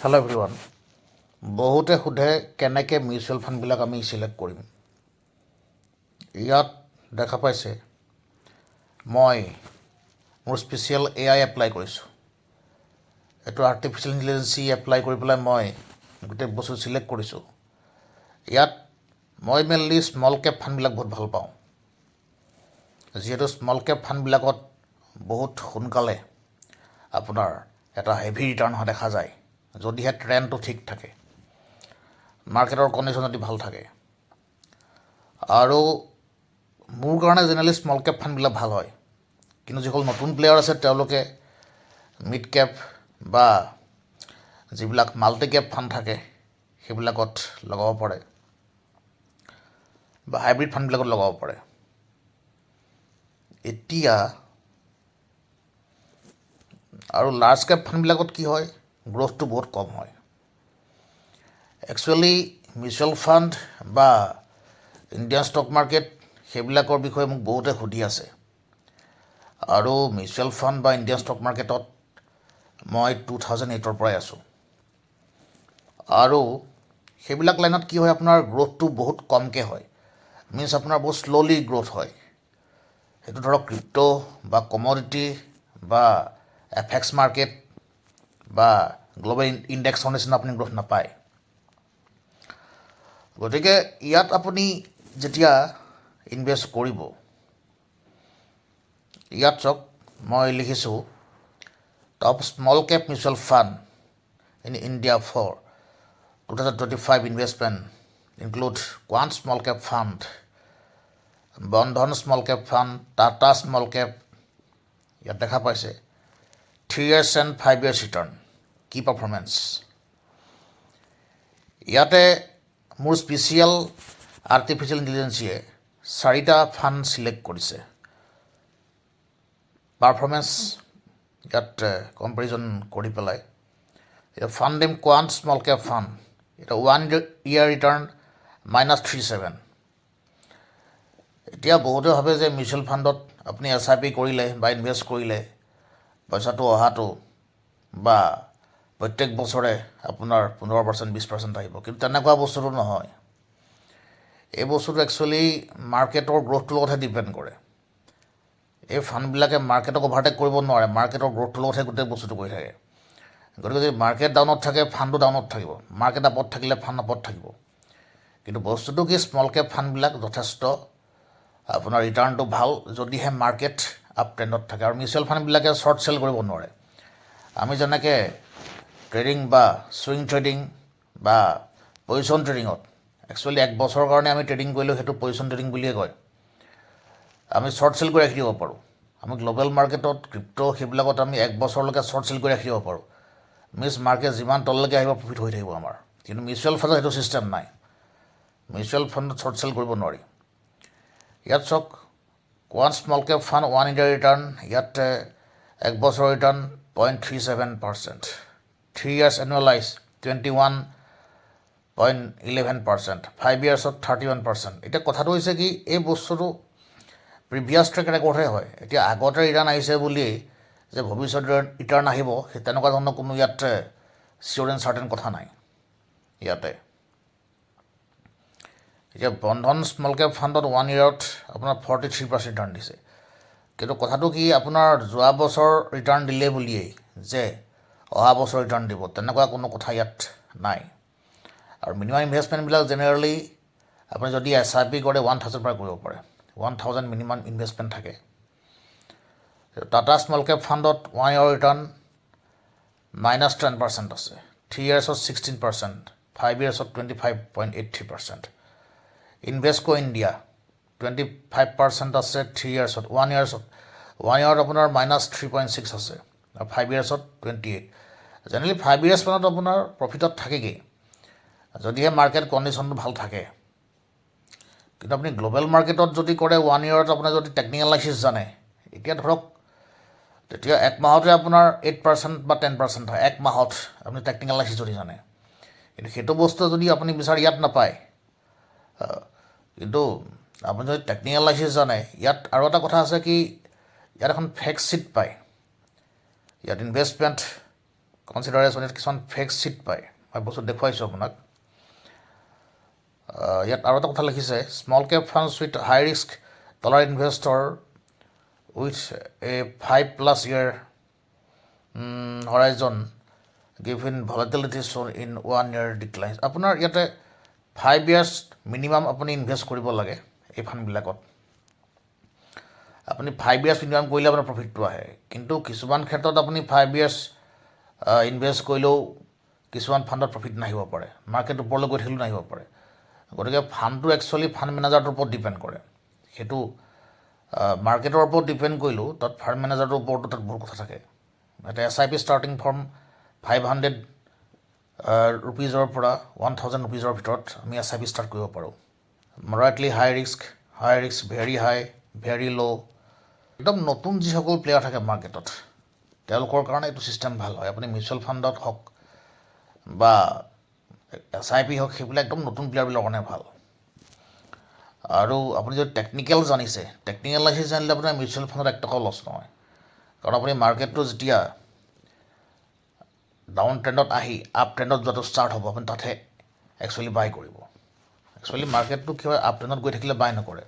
Hello' everyone. বহুতে সোধে কেনেকৈ মিউচুৱেল ফাণ্ডবিলাক আমি ছিলেক্ট কৰিম। ইয়াত দেখা পাইছে মই মোৰ স্পেচিয়েল AI এপ্লাই কৰিছোঁ। এইটো আৰ্টিফিচিয়েল ইণ্টেলিজেঞ্চি এপ্লাই কৰি পেলাই মই গোটেই বস্তু ছিলেক্ট কৰিছোঁ। ইয়াত মই মেইনলি স্মল কেপ ফাণ্ডবিলাক বহুত ভাল পাওঁ, যিহেতু স্মল কেপ ফাণ্ডবিলাকত বহুত সোনকালে আপোনাৰ এটা হেভি ৰিটাৰ্ণ হোৱা দেখা যায়, যদিহে ট্ৰেণ্ডটো ঠিক থাকে, মাৰ্কেটৰ কণ্ডিশ্যন যদি ভাল থাকে। আৰু মোৰ কাৰণে জেনেৰেলি স্মল কেপ ফাণ্ডবিলাক ভাল হয়, কিন্তু যিসকল নতুন প্লেয়াৰ আছে তেওঁলোকে মিড কেপ বা যিবিলাক মাল্টি কেপ ফাণ্ড থাকে সেইবিলাকত লগাব পাৰে বা হাইব্ৰিড ফাণ্ডবিলাকত লগাব পাৰে। এতিয়া আৰু লাৰ্জ কেপ ফাণ্ডবিলাকত কি হয়, গ্ৰ'থটো বহুত কম হয়। একচুৱেলি মিউচুৱেল ফাণ্ড বা ইণ্ডিয়ান ষ্টক মাৰ্কেট সেইবিলাকৰ বিষয়ে মোক বহুতে সুধি আছে, আৰু মিউচুৱেল ফাণ্ড বা ইণ্ডিয়ান ষ্টক মাৰ্কেটত মই 2008 পৰাই আছোঁ। আৰু সেইবিলাক লাইনত কি হয়, আপোনাৰ গ্ৰ'থটো বহুত কমকৈ হয়, মিনছ আপোনাৰ বহুত শ্ল'লি গ্ৰ'থ হয়। সেইটো ধৰক ক্ৰিপ্টো বা কমডিটি বা FX মাৰ্কেট বা গ্ল'বেল ইণ্ডেক্সৰ নিচিনা আপুনি গ্ৰ'থ নাপায়। গতিকে ইয়াত আপুনি যেতিয়া ইনভেষ্ট কৰিব, ইয়াত চাওক মই লিখিছোঁ top small cap mutual fund in India for 2025 investment include quant small cap fund, Bandhan small cap fund, Tata small cap. ইয়াত দেখা পাইছে 3 years and 5 years ৰিটাৰ্ণ, কি পাৰফৰ্মেঞ্চ। ইয়াতে মোৰ স্পেচিয়েল আৰ্টিফিচিয়েল ইণ্টেলিজেঞ্চিয়ে 4টা ফাণ্ড ছিলেক্ট কৰিছে। পাৰফৰ্মেঞ্চ ইয়াত কম্পেৰিজন কৰি পেলাই এতিয়া fund name quant small cap fund, এটা 1 year ৰিটাৰ্ণ -37। এতিয়া বহুতে ভাবে যে মিউচুৱেল ফাণ্ডত আপুনি SIP কৰিলে বা ইনভেষ্ট কৰিলে পইচাটো অহাটো বা প্ৰত্যেক বছৰে আপোনাৰ 15% 20% আহিব, কিন্তু তেনেকুৱা বস্তুটো নহয়। এই বস্তুটো একচুৱেলি মাৰ্কেটৰ গ্ৰ'থটোৰ লগতহে ডিপেণ্ড কৰে। এই ফাণ্ডবিলাকে মাৰ্কেটক অভাৰটেক কৰিব নোৱাৰে, মাৰ্কেটৰ গ্ৰ'থটোৰ লগতহে গোটেই বস্তুটো কৰি থাকে। গতিকে যদি মাৰ্কেট ডাউনত থাকে ফাণ্ডো ডাউনত থাকিব, মাৰ্কেট আপত থাকিলে ফাণ্ড আপত থাকিব। কিন্তু বস্তুটো কি, স্মল কেপ ফাণ্ডবিলাক যথেষ্ট আপোনাৰ ৰিটাৰ্ণটো ভাল যদিহে মাৰ্কেট আপ ট্ৰেণ্ডত থাকে। আৰু মিউচুৱেল ফাণ্ডবিলাকে শ্বৰ্ট চেল কৰিব নোৱাৰে। আমি যেনেকৈ ট্ৰেডিং বা ছুইং ট্ৰেডিং বা পজিশ্যন ট্ৰেডিঙত একচুৱেলি 1 বছৰৰ কাৰণে আমি ট্ৰেডিং কৰিলেও সেইটো পজিশ্যন ট্ৰেডিং বুলিয়ে কয়। আমি শ্বৰ্ট চেল কৰি ৰাখি দিব পাৰোঁ। আমি গ্ল'বেল মাৰ্কেটত ক্ৰিপ্টো সেইবিলাকত আমি 1 বছৰলৈকে শ্বৰ্ট চেল কৰি ৰাখি দিব পাৰোঁ। মাৰ্কেট যিমান তললৈকে আহিব প্ৰফিট হৈ থাকিব আমাৰ। কিন্তু মিউচুৱেল ফাণ্ডত সেইটো ছিষ্টেম নাই। মিউচুৱেল ফাণ্ডত শ্বৰ্ট চেল কৰিব নোৱাৰি। ইয়াত চাওক quant small cap fund 1 year return, ইয়াত 1 বছৰৰ ৰিটাৰ্ণ 0.37%, 3 years এনুৱেলাইজ 21.11%, 5 yearsত 31%। এতিয়া কথাটো হৈছে কি, এই বস্তুটো প্ৰিভিয়াছ ট্ৰেক ৰেকৰ্ডহে হয়। এতিয়া আগতে ৰিটাৰ্ণ আহিছে বুলিয়েই যে ভৱিষ্যত ৰিটাৰ্ণ আহিব, সেই তেনেকুৱা ধৰণৰ কোনো ইয়াত চিয়'ৰ এণ্ড চাৰ্টেন কথা নাই ইয়াতে। এতিয়া বন্ধন স্মল কেপ ফাণ্ডত 1 yearত আপোনাৰ 43% ৰিটাৰ্ণ দিছে। কিন্তু কথাটো কি, আপোনাৰ যোৱা বছৰ ৰিটাৰ্ণ দিলে বুলিয়েই যে অহা বছৰ ৰিটাৰ্ণ দিব তেনেকুৱা কোনো কথা ইয়াত নাই। আৰু মিনিমাম ইনভেষ্টমেণ্টবিলাক জেনেৰেলি আপুনি যদি SIP কৰে 1000 পৰা কৰিব পাৰে, 1000 মিনিমাম ইনভেষ্টমেণ্ট থাকে। টাটা স্মল কেপ ফাণ্ডত 1 year ৰিটাৰ্ণ -10% আছে, 3 yearsত 16%, 5 yearsত 25.83%। ইনভেষ্টকো ইণ্ডিয়া 25% আছে 3 yearsত, 1 yearsত 1 yearত আপোনাৰ -3.6 আছে, আৰু 5 yearsত 28। জেনেৰেলি 5 years মানত আপোনাৰ প্ৰফিটত থাকেগৈ যদিহে মাৰ্কেট কণ্ডিশ্যনটো ভাল থাকে। কিন্তু আপুনি গ্ল'বেল মাৰ্কেটত যদি কৰে 1 yearত আপোনাৰ যদি টেকনিকেল এনালাইচিছ জানে, এতিয়া ধৰক তেতিয়া 1 মাহতে আপোনাৰ 8% বা 10% হয়, 1 মাহত আপুনি টেকনিকেল এনালাইচিছ যদি জানে। কিন্তু সেইটো বস্তু যদি আপুনি বিচাৰে ইয়াত নাপায়। কিন্তু আপুনি যদি টেকনিকেল এনালাইচিছ জানে, ইয়াত আৰু এটা কথা আছে কি, ইয়াত এখন ফেক্ট শ্বীট পায়। ইয়াত ইনভেষ্টমেণ্ট কনচিডাৰেশ্যন ইয়াত কিছুমান ফেক চিট পায়, মই বস্তু দেখুৱাইছোঁ আপোনাক। ইয়াত আৰু এটা কথা লিখিছে, small cap funds with high risk dollar investor with a 5+ year horizon given volatility shown in 1 year declines। আপোনাৰ ইয়াতে 5 years মিনিমাম আপুনি ইনভেষ্ট কৰিব লাগে এই ফাণ্ডবিলাকত। আপুনি 5 years মিনিমাম কৰিলে আপোনাৰ প্ৰফিটটো আহে, কিন্তু কিছুমান ক্ষেত্ৰত আপুনি 5 years ইনভেষ্ট কৰিলেও কিছুমান ফাণ্ডত প্ৰফিট নাহিব পাৰে, মাৰ্কেট ওপৰলৈ গৈ থাকিলেও নাহিব পাৰে। গতিকে ফাণ্ডটো একচুৱেলি ফাণ্ড মেনেজাৰটোৰ ওপৰত ডিপেণ্ড কৰে। সেইটো মাৰ্কেটৰ ওপৰত ডিপেণ্ড কৰিলেও তাত ফাণ্ড মেনেজাৰটোৰ ওপৰতো তাত বহুত কথা থাকে। এটা SIP ষ্টাৰ্টিং ফ্ৰম 500 rupees-ৰ পৰা 1000 rupees-ৰ ভিতৰত আমি SIP ষ্টাৰ্ট কৰিব পাৰোঁ। মডাৰেটলি হাই ৰিস্ক, ভেৰি হাই, ভেৰি ল', একদম নতুন যিসকল প্লেয়াৰ থাকে মাৰ্কেটত তেওঁলোকৰ কাৰণে এইটো ছিষ্টেম ভাল হয়। আপুনি মিউচুৱেল ফাণ্ডত হওক বা SIP হওক, সেইবিলাক একদম নতুন প্লেয়াৰবিলাকৰ কাৰণে ভাল। আৰু আপুনি যদি টেকনিকেল জানিছে, টেকনিকেল এনালাইচিছ জানিলে আপোনাৰ মিউচুৱেল ফাণ্ডত 1 টকাও লছ নহয়। কাৰণ আপুনি মাৰ্কেটটো যেতিয়া ডাউন ট্ৰেণ্ডত আহি আপ ট্ৰেণ্ডত যোৱাটো ষ্টাৰ্ট হ'ব, আপুনি তাতহে একচুৱেলি বাই কৰিব। একচুৱেলি মাৰ্কেটটো কি হয়, আপ ট্ৰেণ্ডত গৈ থাকিলে বাই নকৰে,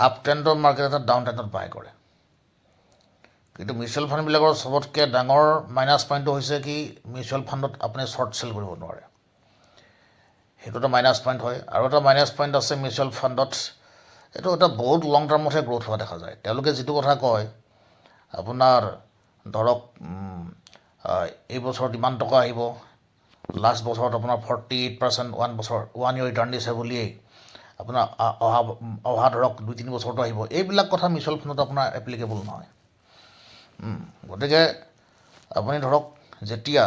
আপ ট্ৰেণ্ডৰ মাৰ্কেট এটা ডাউন ট্ৰেণ্ডত বাই কৰে। কিন্তু মিউচুৱেল ফাণ্ডবিলাকৰ চবতকৈ ডাঙৰ মাইনাছ পইণ্টটো হৈছে কি, মিউচুৱেল ফাণ্ডত আপুনি শ্বৰ্ট চেল কৰিব নোৱাৰে, সেইটো এটা মাইনাছ পইণ্ট হয়। আৰু এটা মাইনাছ পইণ্ট আছে মিউচুৱেল ফাণ্ডত, এইটো এটা বহুত লং টাৰ্মতহে গ্ৰ'থ হোৱা দেখা যায়। তেওঁলোকে যিটো কথা কয় আপোনাৰ ধৰক এই বছৰত ইমান টকা আহিব, লাষ্ট বছৰত আপোনাৰ 48% 1 year ৰিটাৰ্ণ দিছে বুলিয়েই আপোনাৰ অহা ধৰক 2-3 বছৰতো আহিব, এইবিলাক কথা মিউচুৱেল ফাণ্ডত আপোনাৰ এপ্লিকেবল নহয়। গতিকে আপুনি ধৰক যেতিয়া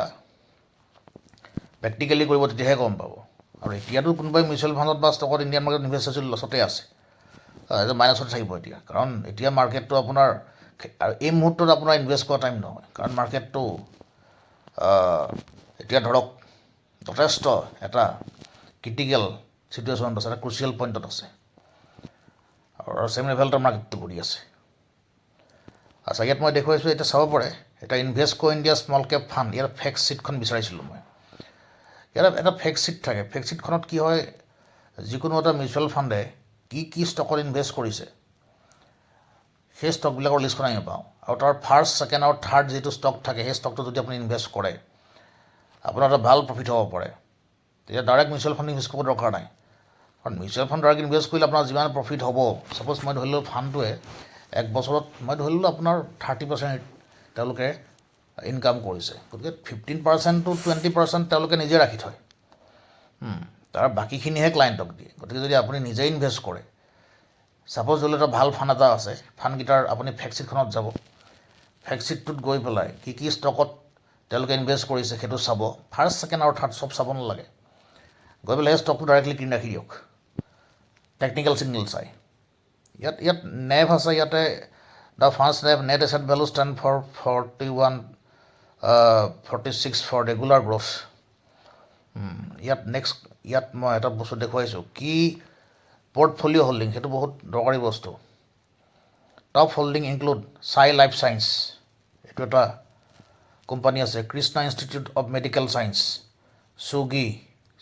প্ৰেক্টিকেলি কৰিব তেতিয়াহে গম পাব। আৰু এতিয়াতো কোনোবাই মিউচুৱেল ফাণ্ডত বা ষ্টকত ইণ্ডিয়ান মাৰ্কেট ইনভেষ্ট হৈছিল, লছতে আছে, এইটো মাইনাছতে থাকিব এতিয়া। কাৰণ এতিয়া মাৰ্কেটটো আপোনাৰ আৰু এই মুহূৰ্তত আপোনাৰ ইনভেষ্ট কৰা টাইম নহয়, কাৰণ মাৰ্কেটটো এতিয়া ধৰক যথেষ্ট এটা ক্ৰিটিকেল ছিটুৱেশ্যনত আছে, এটা ক্ৰুচিয়েল পইণ্টত আছে, আৰু ছেমি লেভেলতে মাৰ্কেটটো কৰি আছে। আচ্ছা, ইয়াত মই দেখুৱাইছোঁ, এতিয়া চাব পাৰে, এটা ইনভেষ্টকো ইণ্ডিয়া স্মল কেপ ফাণ্ড, ইয়াত ফেক্ট শ্বীটখন বিচাৰিছিলোঁ মই। ইয়াত এটা ফেক্ট শ্বীট থাকে, ফেক্ট শ্বীটখনত কি হয়, যিকোনো এটা মিউচুৱেল ফাণ্ডে কি ষ্টকত ইনভেষ্ট কৰিছে সেই ষ্টকবিলাকৰ লিষ্টখন আমি পাওঁ, আৰু তাৰ ফাৰ্ষ্ট, ছেকেণ্ড আৰু থাৰ্ড যিটো ষ্টক থাকে, সেই ষ্টকটো যদি আপুনি ইনভেষ্ট কৰে আপোনাৰ এটা ভাল প্ৰফিট হ'ব পাৰে। তেতিয়া ডাইৰেক্ট মিউচুৱেল ফাণ্ড ইনভেষ্ট কৰিব দৰকাৰ নাই, কাৰণ মিউচুৱেল ফাণ্ড ডাইৰেক্ট ইনভেষ্ট কৰিলে আপোনাৰ যিমান প্ৰফিট হ'ব, ছাপ'জ মই ধৰি ললোঁ ফাণ্ডটোৱে 1 বছৰত মই ধৰি ললোঁ আপোনাৰ 30% তেওঁলোকে ইনকাম কৰিছে, গতিকে 15% to 20% তেওঁলোকে নিজে ৰাখি থয়, তাৰ বাকীখিনিহে ক্লায়েণ্টক দিয়ে। গতিকে যদি আপুনি নিজে ইনভেষ্ট কৰে, ছাপ'জ ধৰি লওক এটা ভাল ফাণ্ড এটা আছে, ফাণ্ডকেইটাৰ আপুনি ফেক্ট শ্বীটখনত যাব, ফেক্ট শ্বীটটোত গৈ পেলাই কি ষ্টকত তেওঁলোকে ইনভেষ্ট কৰিছে সেইটো চাব, ফাৰ্ষ্ট, ছেকেণ্ড আৰু থাৰ্ড চব চাব নালাগে, গৈ পেলাই সেই ষ্টকটো ডাইৰেক্টলি কিনি ৰাখি দিয়ক টেকনিকেল ছিগনেল চাই। ইয়াত নেভ আছে, ইয়াতে the first net asset value stand for 46 for regular growth. ইয়াত মই এটা বস্তু দেখুৱাইছোঁ, কি পৰ্টফলিঅ' হোল্ডিং, সেইটো বহুত দৰকাৰী বস্তু। Top holding include Sai life science, এইটো এটা কোম্পানী আছে, Krishna institute of medical science,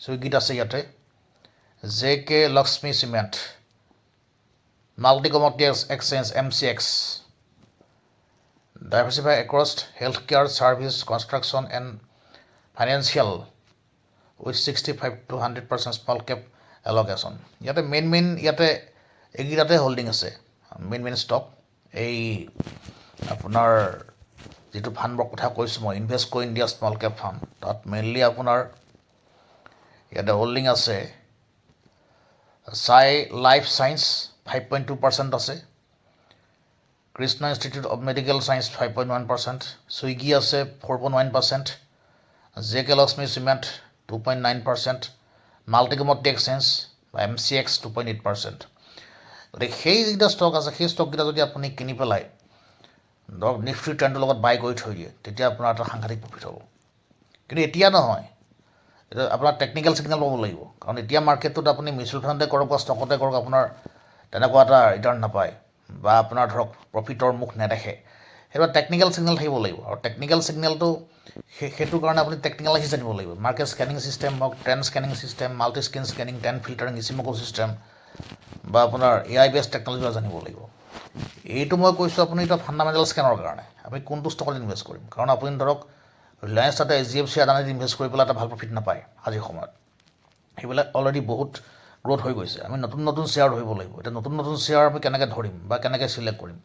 চুইগিত আছে, ইয়াতে JK Lakshmi cement, multi commodity exchange MCX, diversify across health care services, construction and financial with 65 to 100% small cap allocation. ইয়াতে মেইন ইয়াতে এইকেইটাতে হোল্ডিং আছে, মেইন ষ্টক। এই আপোনাৰ যিটো ফাণ্ডৰ কথা কৈছোঁ মই, Invesco India small cap fund, তাত মেইনলি আপোনাৰ ইয়াতে হোল্ডিং আছে চাই লাইফ ছায়েন্স 5.2% আছে, Krishna institute of medical science 5.1%, Swiggy আছে 4.1%, JK Lakshmi cement 2.9%, multi commodity exchange MCX 2.8%। গতিকে সেই যিকেইটা ষ্টক আছে, সেই ষ্টককেইটা যদি আপুনি কিনি পেলাই ধৰক নিফটি ট্ৰেণ্ডৰ লগত বাই কৰি থৈ দিয়ে, তেতিয়া আপোনাৰ এটা সাংঘাতিক প্ৰফিট হ'ব। কিন্তু এতিয়া নহয়, এতিয়া আপোনাৰ টেকনিকেল ছিগনেল পাব লাগিব, কাৰণ এতিয়া মাৰ্কেটটোত আপুনি মিউচুৱেল ফাণ্ডে কৰক বা ষ্টকতে কৰক, আপোনাৰ তেনেকুৱা এটা ৰিটাৰ্ণ নাপায় বা আপোনাৰ ধৰক প্ৰফিটৰ মুখ নেদেখে। সেইবিলাক টেকনিকেল ছিগনেল থাকিব লাগিব আৰু টেকনিকেল ছিগনেলটো সেইটোৰ কাৰণে আপুনি টেকনিকেল এনালাইচিছ জানিব লাগিব মাৰ্কেট স্কেনিং ছিষ্টেম হওক trend scanning system multi screen scanning trend filtering ইচিমকো system বা আপোনাৰ AI বেছ টেকন'লজি জানিব লাগিব এইটো মই কৈছোঁ আপুনি এতিয়া ফাণ্ডামেণ্টেল স্কেনৰ কাৰণে আপুনি কোনটো ষ্টকত ইনভেষ্ট কৰিম কাৰণ আপুনি ধৰক ৰিলায়েন্স টাটা HDFC আদানীত ইনভেষ্ট কৰি পেলাই এটা ভাল প্ৰফিট নাপায় আজিৰ সময়ত সেইবিলাক অলৰেডি বহুত গ্ৰ'থ হৈ গৈছে আমি নতুন নতুন শ্বেয়াৰ ধৰিব লাগিব এতিয়া নতুন নতুন শ্বেয়াৰ আমি কেনেকৈ ধৰিম বা কেনেকৈ ছিলেক্ট কৰিম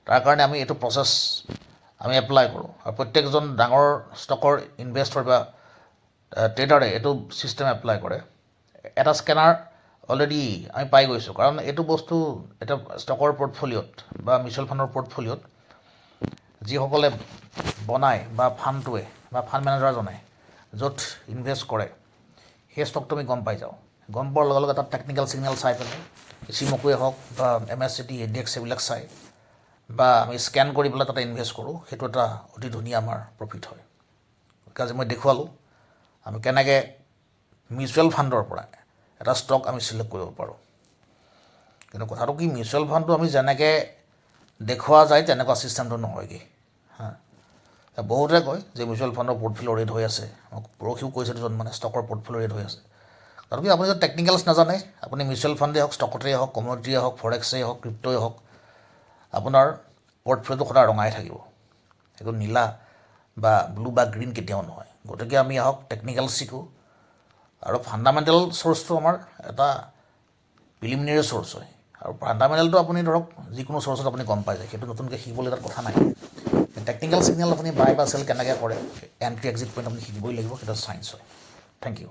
তাৰ কাৰণে আমি এইটো প্ৰচেছ আমি এপ্লাই কৰোঁ আৰু প্ৰত্যেকজন ডাঙৰ ষ্টকৰ ইনভেষ্টৰ বা ট্ৰেডাৰে এইটো ছিষ্টেম এপ্লাই কৰে এটা স্কেনাৰ অলৰেডি আমি পাই গৈছোঁ কাৰণ এইটো বস্তু এটা ষ্টকৰ পৰ্টফলিঅ'ত বা মিউচুৱেল ফাণ্ডৰ পৰ্টফলিঅ'ত যিসকলে বনায় বা ফাণ্ডটোৱে বা ফাণ্ড মেনেজাৰজনে য'ত ইনভেষ্ট কৰে সেই ষ্টকটো আমি গম পাই যাওঁ গম পোৱাৰ লগে লগে তাত টেকনিকেল ছিগনেল চাই পেলাই ইচিমকুৱে হওক বা MSCI ADX এইবিলাক চাই বা আমি স্কেন কৰি পেলাই তাতে ইনভেষ্ট কৰোঁ সেইটো এটা অতি ধুনীয়া আমাৰ প্ৰফিট হয় আজি মই দেখুৱালোঁ আমি কেনেকৈ মিউচুৱেল ফাণ্ডৰ পৰা এটা ষ্টক আমি ছিলেক্ট কৰিব পাৰোঁ কিন্তু কথাটো কি মিউচুৱেল ফাণ্ডটো আমি যেনেকৈ দেখুওৱা যায় তেনেকুৱা ছিষ্টেমটো নহয়গৈ বহুতে কয় যে মিউচুৱেল ফাণ্ডৰ পৰ্টফলিঅ' ৰেট হৈ আছে মোক পৰহিও কৈছে দুজন মানে ষ্টকৰ পৰ্টফলিঅ' ৰেট হৈ আছে কাৰণ কি আপুনি যদি টেকনিকেলছ নাজানে আপুনি মিউচুৱেল ফাণ্ডেই হওক ষ্টকতেই হওক কমডিটিয়ে হওক ফৰেক্সেই হওক ক্ৰিপ্ট'ই হওক আপোনাৰ পৰ্টফলিঅ'টো সদায় ৰঙাই থাকিব সেইটো নীলা বা ব্লু বা গ্ৰীণ কেতিয়াও নহয় গতিকে আমি আহক টেকনিকেল শিকোঁ আৰু ফাণ্ডামেণ্টেল চ'ৰ্চটো আমাৰ এটা প্ৰিলিমিনেৰী চ'ৰ্চ হয় আৰু ফাণ্ডামেণ্টেলটো আপুনি ধৰক যিকোনো চ'ৰ্চত আপুনি গম পাই যায় সেইটো নতুনকৈ শিকিবলৈ তাত কথা নাই টেকনিকেল ছিগনেল আপুনি বাই বা চেল কেনেকৈ কৰে এণ্ট্ৰি এক্সিট পইণ্ট আপুনি শিকিবই লাগিব সেইটো চায়েন্স হয় থেংক ইউ